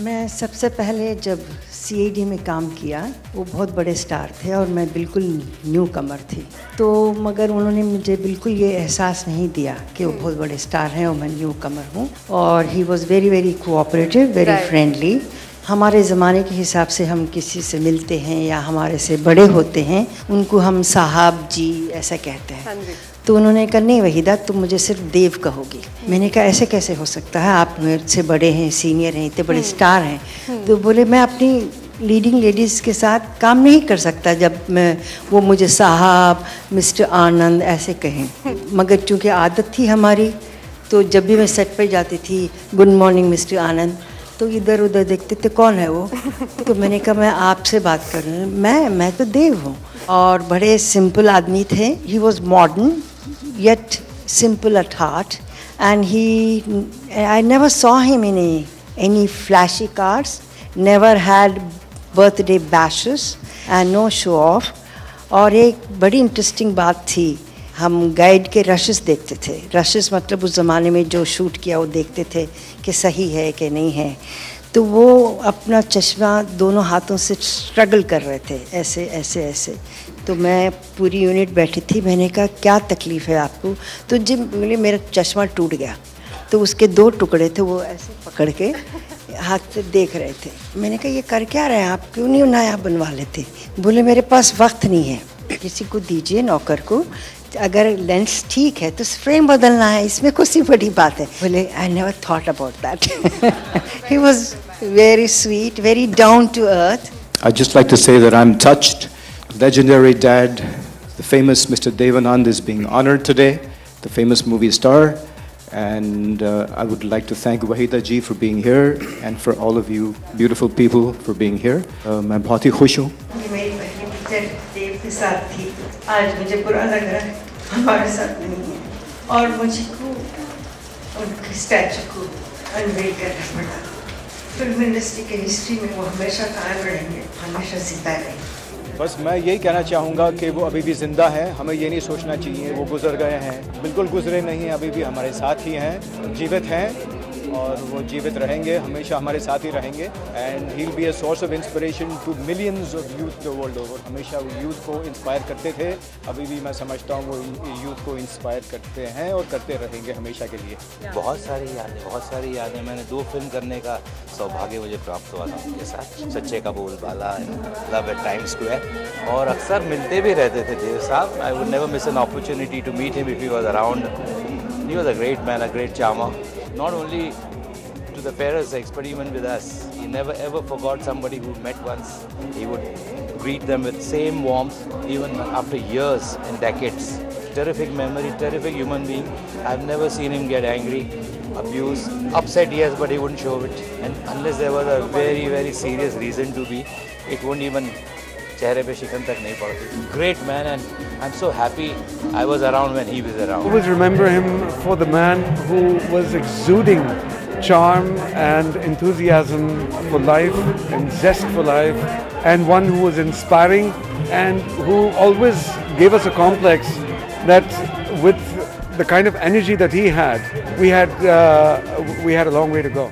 मैं सबसे पहले जब सीआईडी में काम किया, वो बहुत बड़े स्टार थे और मैं बिल्कुल न्यू कमर थी। तो मगर उन्होंने मुझे बिल्कुल ये एहसास नहीं दिया कि वो बहुत बड़े स्टार हैं और मैं न्यू कमर हूँ। और he was very very cooperative, very friendly. हमारे ज़माने के हिसाब से हम किसी से मिलते हैं या हमारे से बड़े होते हैं, उनको हम साहब जी ऐसा कहते हैं। तो उन्होंने कहा नहीं वहीदा, तुम मुझे सिर्फ देव कहोगी। मैंने कहा ऐसे कैसे हो सकता है, आप मेरे से बड़े हैं, सीनियर हैं, इतने बड़े स्टार हैं। तो बोले मैं अपनी लीडिंग लेडीज़ के साथ काम नहीं कर सकता जब मैं वो मुझे साहब, मिस्टर आनंद ऐसे कहें। मगर चूँकि आदत थी हमारी, तो जब भी मैं सेट पर जाती थी, गुड मॉर्निंग मिस्टर आनंद, तो इधर उधर देखते थे कौन है वो। तो मैंने कहा मैं आपसे बात कर रही हूँ, मैं तो देव हूँ। और बड़े सिंपल आदमी थे। He was modern yet simple at heart, and I never saw him in any flashy cars, never had birthday bashes and no show off. और एक बड़ी इंटरेस्टिंग बात थी, हम गाइड के रशेस देखते थे। रशेस मतलब उस ज़माने में जो शूट किया वो देखते थे कि सही है कि नहीं है। तो वो अपना चश्मा दोनों हाथों से स्ट्रगल कर रहे थे, ऐसे ऐसे ऐसे। तो मैं पूरी यूनिट बैठी थी, मैंने कहा क्या तकलीफ़ है आपको। तो जब मेरा चश्मा टूट गया, तो उसके 2 टुकड़े थे, वो ऐसे पकड़ के हाथ से देख रहे थे। मैंने कहा ये कर क्या रहे हैं आप, क्यों नहीं नया बनवा लेते। बोले मेरे पास वक्त नहीं है, किसी को दीजिए, नौकर को, अगर लेंस ठीक है तो फ्रेम बदलना है, इसमें कुछ सी बड़ी बात है। बोले I never thought about that. He was very sweet, very down to earth. I'd just like to say that I'm touched. Legendary dad, the famous Mr. Devanand is being honored today, the famous movie star, and I would like to thank Wahida ji for being here and for all of you beautiful people for being here. मैं बहुत ही खुश हूँ। मेरी पहली picture देव के साथ थी, आज मुझे बुरा लग रहा है हमारे साथ नहीं है, और मुझको उनके स्टैचू को अनवेल करना पड़ा। फिल्म इंडस्ट्री के हिस्ट्री में वो हमेशा कायम रहेंगे, हमेशा जिंदा रहेंगे। बस मैं यही कहना चाहूँगा कि वो अभी भी ज़िंदा हैं, हमें ये नहीं सोचना चाहिए वो गुज़र गए हैं। बिल्कुल गुज़रे नहीं हैं, अभी भी हमारे साथ ही हैं, जीवित हैं और वो जीवित रहेंगे, हमेशा हमारे साथ ही रहेंगे। And he will be a source of inspiration to millions of youth the world over. हमेशा वो यूथ को इंस्पायर करते थे, अभी भी मैं समझता हूँ वो यूथ को इंस्पायर करते हैं और करते रहेंगे हमेशा के लिए। बहुत सारी यादें। मैंने 2 फिल्म करने का सौभाग्य मुझे प्राप्त हुआ था उनके साथ, सच्चे का बोलबाला, लव एट टाइम्स स्क्वायर। और अक्सर मिलते भी रहते थे देव साहब। I would never miss an opportunity to meet him if he was around. He was a great man, a great charmer, not only to the parasites but even with us. He never ever forgot somebody who met once. He would greet them with same warmth even after years and decades. Terrific memory, terrific human being. I've never seen him get angry, abused, upset, yes, but he wouldn't show it. And unless there was a very very serious reason to be, it wouldn't even चेहरे पे शिकन तक नहीं पड़ती। Great man, and I'm so happy I was around when he was around. I always remember him for the man who was exuding charm and enthusiasm for life and zest for life, and one who was inspiring and who always gave us a complex that with the kind of energy that he had, we had a long way to go.